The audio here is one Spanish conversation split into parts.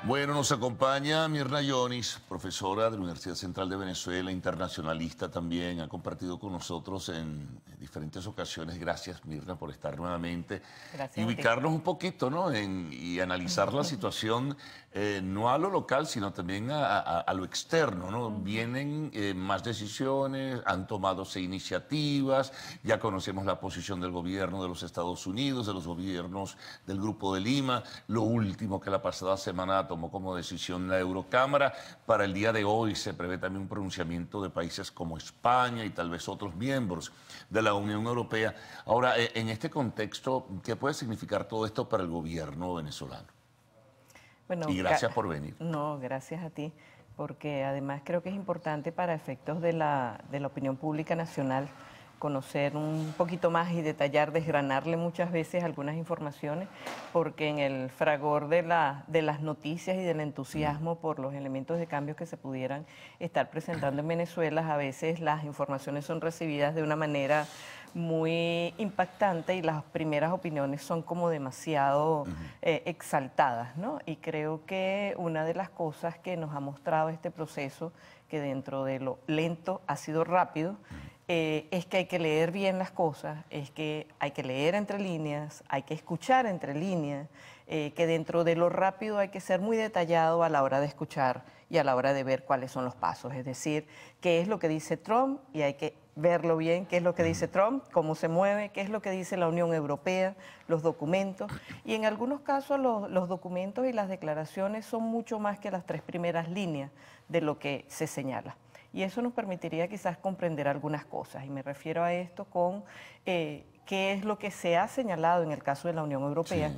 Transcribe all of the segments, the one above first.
Bueno, nos acompaña Mirna Yonis, profesora de la Universidad Central de Venezuela, internacionalista también, ha compartido con nosotros en diferentes ocasiones. Gracias, Mirna, por estar nuevamente. Gracias Y a ti. ubicarnos un poquito, ¿no? Y analizar la situación, no a lo local, sino también a lo externo, ¿no? Vienen más decisiones, han tomado iniciativas, ya conocemos la posición del gobierno de los Estados Unidos, de los gobiernos del Grupo de Lima, lo último que la pasada semana tomó como decisión la Eurocámara. Para el día de hoy se prevé también un pronunciamiento de países como España y tal vez otros miembros de la Unión Europea. Ahora, en este contexto, ¿qué puede significar todo esto para el gobierno venezolano? Bueno, Y gracias por venir. No, gracias a ti, porque además creo que es importante para efectos de la opinión pública nacional conocer un poquito más y detallar, desgranarle muchas veces algunas informaciones, porque en el fragor de las noticias y del entusiasmo por los elementos de cambio que se pudieran estar presentando en Venezuela, a veces las informaciones son recibidas de una manera muy impactante y las primeras opiniones son como demasiado exaltadas, ¿no? Y creo que una de las cosas que nos ha mostrado este proceso, que dentro de lo lento ha sido rápido, es que hay que leer bien las cosas, es que hay que leer entre líneas, hay que escuchar entre líneas, que dentro de lo rápido hay que ser muy detallado a la hora de escuchar y a la hora de ver cuáles son los pasos, es decir, qué es lo que dice Trump y hay que verlo bien, qué es lo que dice Trump, cómo se mueve, qué es lo que dice la Unión Europea, los documentos. Y en algunos casos los documentos y las declaraciones son mucho más que las 3 primeras líneas de lo que se señala. Y eso nos permitiría quizás comprender algunas cosas. Y me refiero a esto con qué es lo que se ha señalado en el caso de la Unión Europea.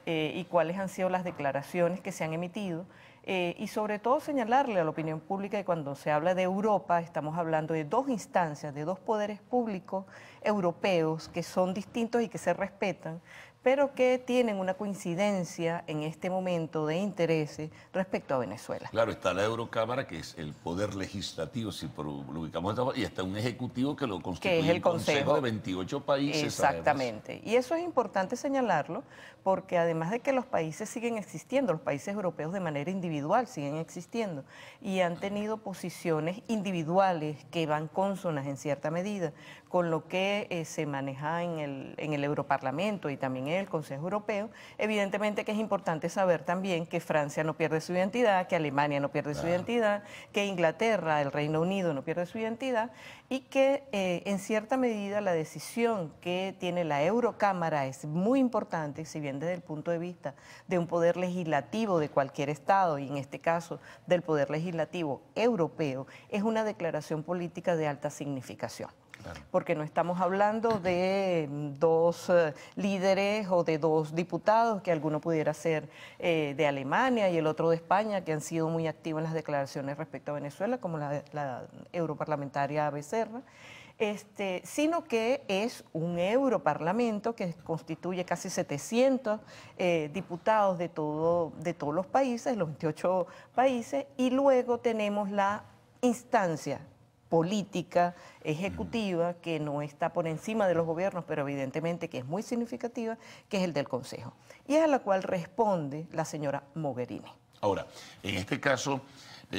Sí. Y cuáles han sido las declaraciones que se han emitido, y sobre todo señalarle a la opinión pública que cuando se habla de Europa estamos hablando de 2 instancias, de 2 poderes públicos europeos que son distintos y que se respetan, pero que tienen una coincidencia en este momento de intereses respecto a Venezuela. Claro, está la Eurocámara, que es el poder legislativo, si lo ubicamos de esta forma, y está un ejecutivo que lo Que constituye es el un consejo de Consejo. 28 países. Exactamente. Además. Y eso es importante señalarlo porque además de que los países siguen existiendo, los países europeos de manera individual siguen existiendo y han tenido posiciones individuales que van cónsonas en cierta medida con lo que se maneja en el Europarlamento y también en el Consejo Europeo, evidentemente que es importante saber también que Francia no pierde su identidad, que Alemania no pierde su identidad, que Inglaterra, el Reino Unido no pierde su identidad y que en cierta medida la decisión que tiene la Eurocámara es muy importante, si bien desde el punto de vista de un poder legislativo de cualquier Estado y en este caso del poder legislativo europeo, es una declaración política de alta significación. Claro. Porque no estamos hablando de 2 líderes o de 2 diputados, que alguno pudiera ser de Alemania y el otro de España, que han sido muy activos en las declaraciones respecto a Venezuela, como la europarlamentaria Becerra, sino que es un Europarlamento que constituye casi 700 diputados de todos los países, los 28 países, y luego tenemos la instancia política, ejecutiva, que no está por encima de los gobiernos, pero evidentemente que es muy significativa, que es el del Consejo. Y es a la cual responde la señora Mogherini. Ahora, en este caso,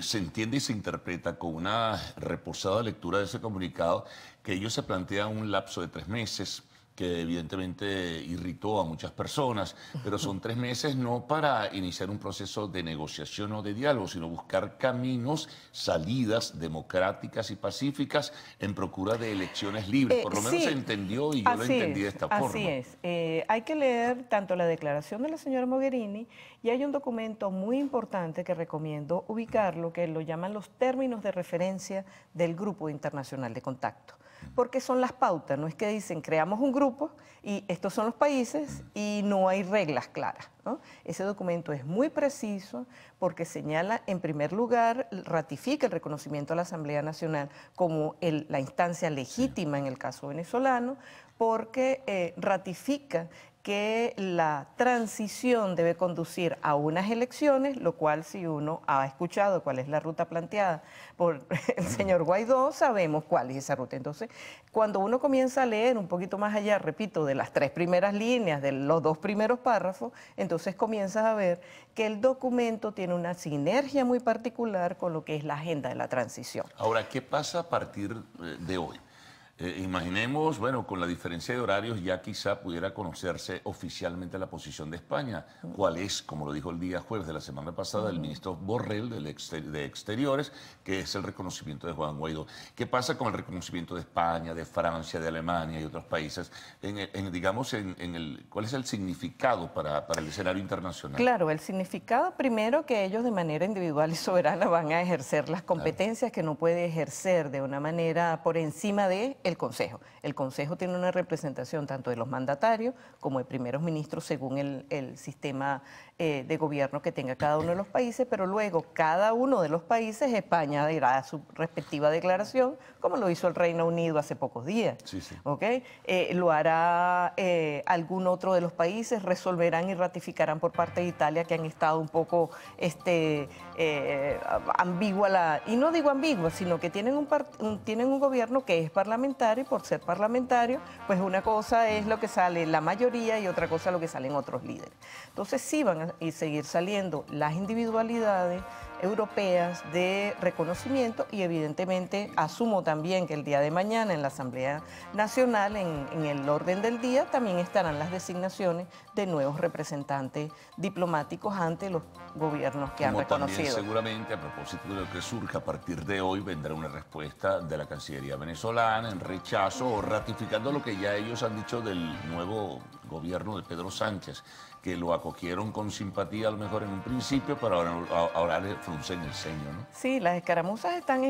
se entiende y se interpreta con una reposada lectura de ese comunicado que ellos se plantean un lapso de 3 meses, que evidentemente irritó a muchas personas, pero son 3 meses no para iniciar un proceso de negociación o de diálogo, sino buscar caminos, salidas democráticas y pacíficas en procura de elecciones libres. Por lo menos Sí, se entendió y yo lo entendí de esta forma. Así es. Hay que leer tanto la declaración de la señora Mogherini y hay un documento muy importante que recomiendo ubicarlo, que lo llaman los términos de referencia del Grupo Internacional de Contacto. Porque son las pautas, no es que dicen creamos un grupo y estos son los países y no hay reglas claras, ¿no? Ese documento es muy preciso porque señala, en primer lugar, ratifica el reconocimiento a la Asamblea Nacional como la instancia legítima en el caso venezolano, porque ratifica que la transición debe conducir a unas elecciones, lo cual si uno ha escuchado cuál es la ruta planteada por el señor Guaidó, sabemos cuál es esa ruta. Entonces, cuando uno comienza a leer un poquito más allá, repito, de las 3 primeras líneas, de los 2 primeros párrafos, entonces comienzas a ver que el documento tiene una sinergia muy particular con lo que es la agenda de la transición. Ahora, ¿qué pasa a partir de hoy? Imaginemos, bueno, con la diferencia de horarios ya quizá pudiera conocerse oficialmente la posición de España. ¿Cuál es, como lo dijo el día jueves de la semana pasada, el ministro Borrell de Exteriores, que es el reconocimiento de Juan Guaidó? ¿Qué pasa con el reconocimiento de España, de Francia, de Alemania y otros países? ¿Cuál es el significado para el escenario internacional? Claro, el significado primero que ellos de manera individual y soberana van a ejercer las competencias que no puede ejercer de una manera por encima de el Consejo. El Consejo tiene una representación tanto de los mandatarios como de primeros ministros según el sistema de gobierno que tenga cada uno de los países, pero luego cada uno de los países, España dirá su respectiva declaración, como lo hizo el Reino Unido hace pocos días. Sí, sí. ¿Okay? Lo hará algún otro de los países, resolverán y ratificarán por parte de Italia, que han estado un poco ambigua, y no digo ambigua, sino que tienen un gobierno que es parlamentario, y por ser parlamentario, pues una cosa es lo que sale la mayoría y otra cosa lo que salen otros líderes. Entonces sí van a seguir saliendo las individualidades europeas de reconocimiento y evidentemente asumo también que el día de mañana en la Asamblea Nacional, en el orden del día, también estarán las designaciones de nuevos representantes diplomáticos ante los gobiernos que han reconocido. También seguramente a propósito de lo que surja a partir de hoy vendrá una respuesta de la Cancillería venezolana en rechazo o ratificando lo que ya ellos han dicho del nuevo gobierno de Pedro Sánchez, que lo acogieron con simpatía a lo mejor en un principio, pero ahora le fruncen el ceño, ¿no? Sí, las escaramuzas están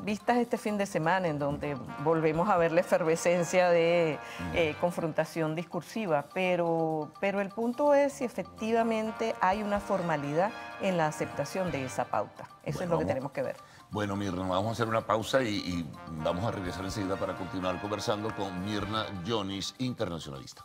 vistas este fin de semana, en donde volvemos a ver la efervescencia de confrontación discursiva, pero el punto es si efectivamente hay una formalidad en la aceptación de esa pauta. Eso es lo que tenemos que ver. Bueno, Mirna, vamos a hacer una pausa y vamos a regresar enseguida para continuar conversando con Mirna Jonis, internacionalista.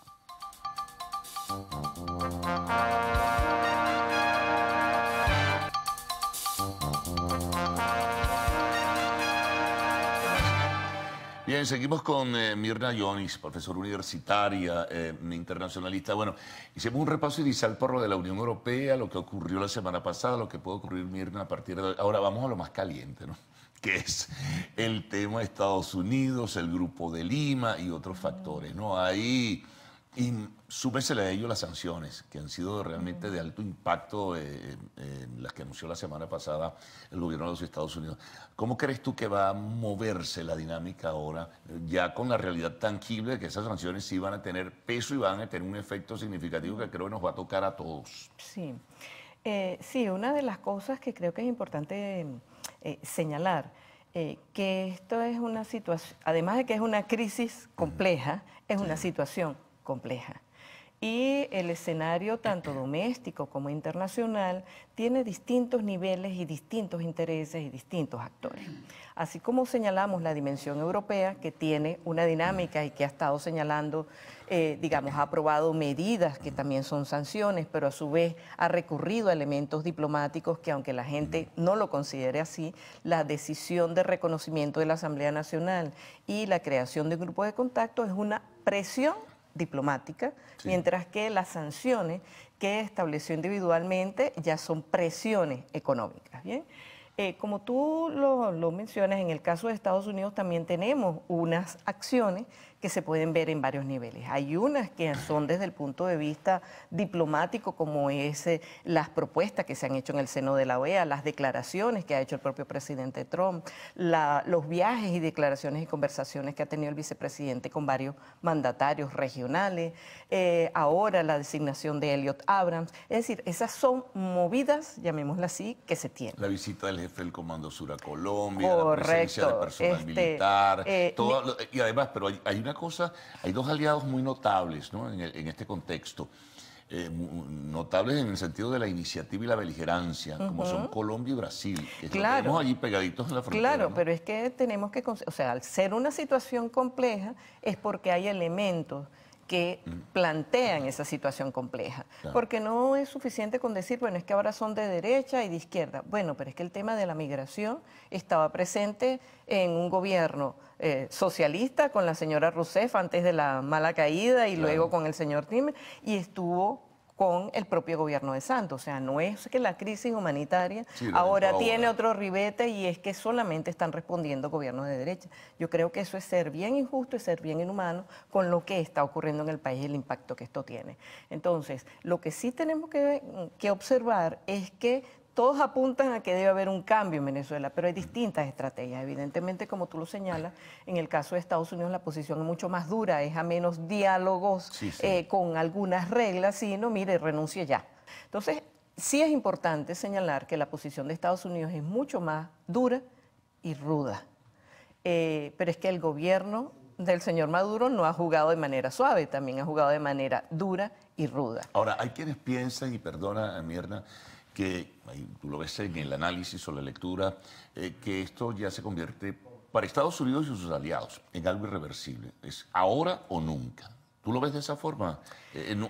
Bien, seguimos con Mirna Jonis, profesora universitaria, internacionalista. Bueno, hicimos un repaso inicial por lo de la Unión Europea, lo que ocurrió la semana pasada, lo que puede ocurrir, Mirna, a partir de hoy. Ahora vamos a lo más caliente, ¿no? Que es el tema de Estados Unidos, el Grupo de Lima y otros factores, ¿no? Ahí, y súmesele a ello las sanciones, que han sido realmente de alto impacto, las que anunció la semana pasada el gobierno de los Estados Unidos. ¿Cómo crees tú que va a moverse la dinámica ahora, ya con la realidad tangible de que esas sanciones sí van a tener peso y van a tener un efecto significativo que creo que nos va a tocar a todos? Sí, sí, una de las cosas que creo que es importante señalar, que esto es una situación, además de que es una crisis compleja, es una situación compleja. Y el escenario, tanto doméstico como internacional, tiene distintos niveles y distintos intereses y distintos actores. Así como señalamos la dimensión europea, que tiene una dinámica y que ha estado señalando, digamos, ha aprobado medidas que también son sanciones, pero a su vez ha recurrido a elementos diplomáticos que, aunque la gente no lo considere así, la decisión de reconocimiento de la Asamblea Nacional y la creación de un grupo de contacto es una presión diplomática, sí, mientras que las sanciones que estableció individualmente ya son presiones económicas, ¿bien? Como tú lo mencionas, en el caso de Estados Unidos también tenemos unas acciones que se pueden ver en varios niveles. Hay unas que son desde el punto de vista diplomático, como es las propuestas que se han hecho en el seno de la OEA, las declaraciones que ha hecho el propio presidente Trump, los viajes y declaraciones y conversaciones que ha tenido el vicepresidente con varios mandatarios regionales, ahora la designación de Elliot Abrams. Es decir, esas son movidas, llamémoslas así, que se tienen. La visita del jefe del Comando Sur a Colombia, correcto, la presencia de personal militar, y además, pero hay una cosa, hay dos aliados muy notables, ¿no? en este contexto, notables en el sentido de la iniciativa y la beligerancia, como son Colombia y Brasil, que claro, tenemos allí pegaditos en la frontera. Claro, ¿no? pero es que tenemos que, o sea, al ser una situación compleja es porque hay elementos que plantean esa situación compleja. Claro. Porque no es suficiente con decir, bueno, es que ahora son de derecha y de izquierda. Bueno, pero es que el tema de la migración estaba presente en un gobierno socialista con la señora Rousseff antes de la mala caída y luego con el señor Temer, y estuvo con el propio gobierno de Santos. O sea, no es que la crisis humanitaria ahora tiene otro ribete y es que solamente están respondiendo gobiernos de derecha. Yo creo que eso es ser bien injusto y ser bien inhumano con lo que está ocurriendo en el país y el impacto que esto tiene. Entonces, lo que sí tenemos que observar es que todos apuntan a que debe haber un cambio en Venezuela, pero hay distintas estrategias. Evidentemente, como tú lo señalas, en el caso de Estados Unidos la posición es mucho más dura, es a menos diálogos con algunas reglas, sino, mire, renuncie ya. Entonces, sí es importante señalar que la posición de Estados Unidos es mucho más dura y ruda. Pero es que el gobierno del señor Maduro no ha jugado de manera suave, también ha jugado de manera dura y ruda. Ahora, hay quienes piensan, y perdona, Mirna, que tú lo ves en el análisis o la lectura, que esto ya se convierte para Estados Unidos y sus aliados en algo irreversible. Es ahora o nunca. ¿Tú lo ves de esa forma?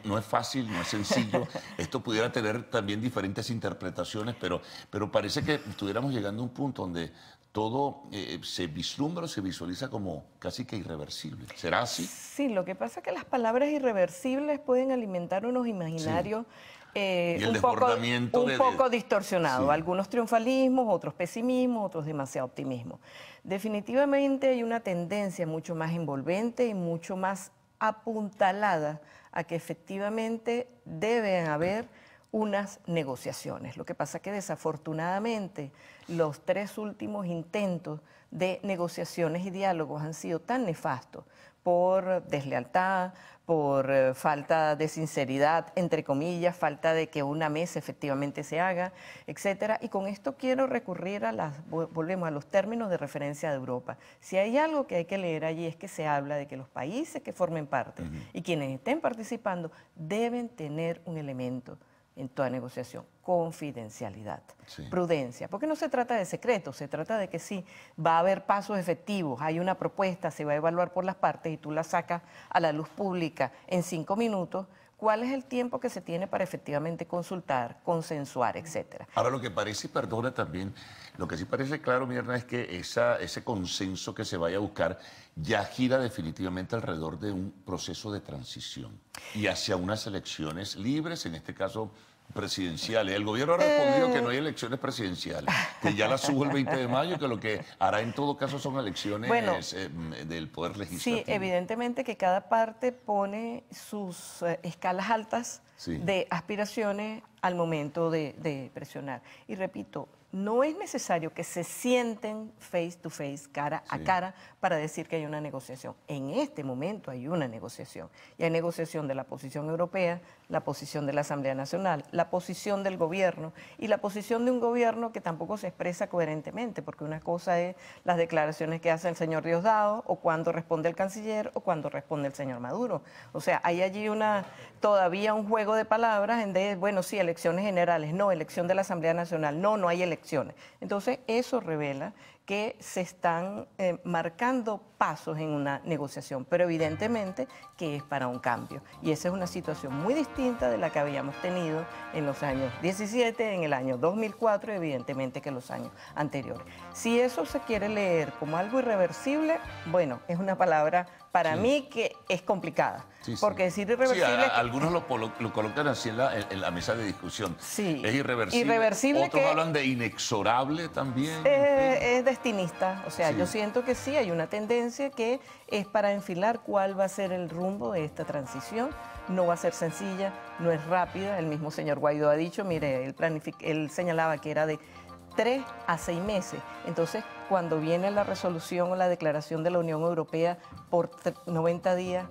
No es fácil, no es sencillo. Esto pudiera tener también diferentes interpretaciones, pero parece que estuviéramos llegando a un punto donde todo se vislumbra o se visualiza como casi que irreversible. ¿Será así? Sí, lo que pasa es que las palabras irreversibles pueden alimentar unos imaginarios un poco distorsionados. Algunos triunfalismos, otros pesimismos, otros demasiado optimismo. Definitivamente hay una tendencia mucho más envolvente y mucho más apuntalada a que efectivamente deben haber unas negociaciones. Lo que pasa es que desafortunadamente los 3 últimos intentos de negociaciones y diálogos han sido tan nefastos por deslealtad, por falta de sinceridad, entre comillas, falta de que una mesa efectivamente se haga, etcétera. Y con esto quiero recurrir volvemos a los términos de referencia de Europa. Si hay algo que hay que leer allí es que se habla de que los países que formen parte y quienes estén participando deben tener un elemento en toda negociación: confidencialidad, prudencia, porque no se trata de secretos, se trata de que sí, va a haber pasos efectivos, hay una propuesta, se va a evaluar por las partes y tú la sacas a la luz pública en 5 minutos, ¿cuál es el tiempo que se tiene para efectivamente consultar, consensuar, etcétera? Ahora, lo que parece, y perdona también, lo que sí parece claro, Mirna, es que ese consenso que se vaya a buscar ya gira definitivamente alrededor de un proceso de transición y hacia unas elecciones libres, en este caso presidenciales. El gobierno ha respondido que no hay elecciones presidenciales, que ya las hubo el 20 de mayo, que lo que hará en todo caso son elecciones del Poder Legislativo. Sí, evidentemente que cada parte pone sus escalas altas de aspiraciones al momento de presionar. Y repito, no es necesario que se sienten face to face, cara a cara, para decir que hay una negociación. En este momento hay una negociación. Y hay negociación de la posición europea, la posición de la Asamblea Nacional, la posición del gobierno y la posición de un gobierno que tampoco se expresa coherentemente, porque una cosa es las declaraciones que hace el señor Diosdado, o cuando responde el canciller, o cuando responde el señor Maduro. O sea, hay allí todavía un juego de palabras en bueno, sí, elecciones generales, no, elección de la Asamblea Nacional, no hay elecciones. Entonces, eso revela que se están marcando pasos en una negociación, pero evidentemente que es para un cambio. Y esa es una situación muy distinta de la que habíamos tenido en los años 17, en el año 2004, evidentemente que los años anteriores. Si eso se quiere leer como algo irreversible, bueno, es una palabra para mí que es complicada, porque decir irreversible... algunos lo colocan así en la mesa de discusión. Sí. Es irreversible. Otros hablan de inexorable también. Es destinista, o sea, yo siento que sí, hay una tendencia que es para enfilar cuál va a ser el rumbo de esta transición. No va a ser sencilla, no es rápida. El mismo señor Guaidó ha dicho, mire, él señalaba que era de 3 a 6 meses. Entonces, cuando viene la resolución o la declaración de la Unión Europea por 90 días,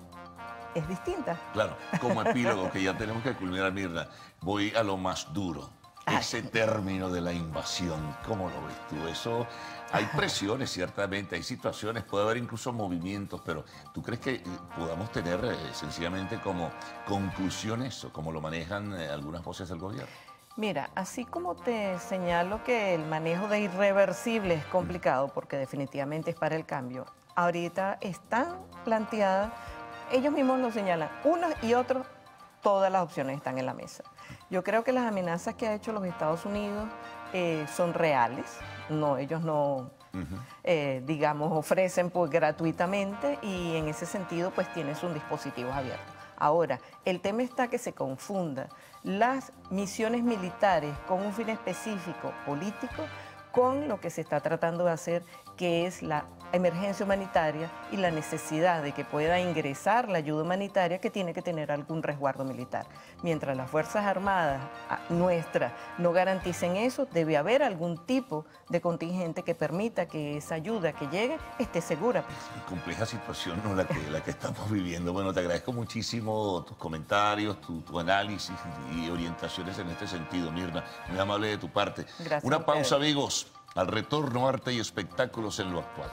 es distinta. Claro, como epílogo, que ya tenemos que culminar, Mirna, voy a lo más duro. Ese término de la invasión, ¿cómo lo ves tú? Eso, hay presiones, ciertamente, hay situaciones, puede haber incluso movimientos, pero ¿tú crees que podamos tener sencillamente como conclusión eso, como lo manejan algunas voces del gobierno? Mira, así como te señalo que el manejo de irreversible es complicado, porque definitivamente es para el cambio, ahorita están planteadas ellos mismos lo señalan, unos y otros, todas las opciones están en la mesa. Yo creo que las amenazas que ha hecho los Estados Unidos son reales, no, ellos no, digamos, ofrecen pues, gratuitamente y en ese sentido pues tienen sus dispositivos abiertos. Ahora, el tema está que se confunda las misiones militares con un fin específico político con lo que se está tratando de hacer, que es la emergencia humanitaria y la necesidad de que pueda ingresar la ayuda humanitaria que tiene que tener algún resguardo militar. Mientras las Fuerzas Armadas nuestras no garanticen eso, debe haber algún tipo de contingente que permita que esa ayuda que llegue esté segura. Compleja situación, ¿no? la que estamos viviendo. Bueno, te agradezco muchísimo tus comentarios, tu análisis y orientaciones en este sentido, Mirna. Muy amable de tu parte. Gracias. Una pausa, amigos. Al retorno, arte y espectáculos en lo actual.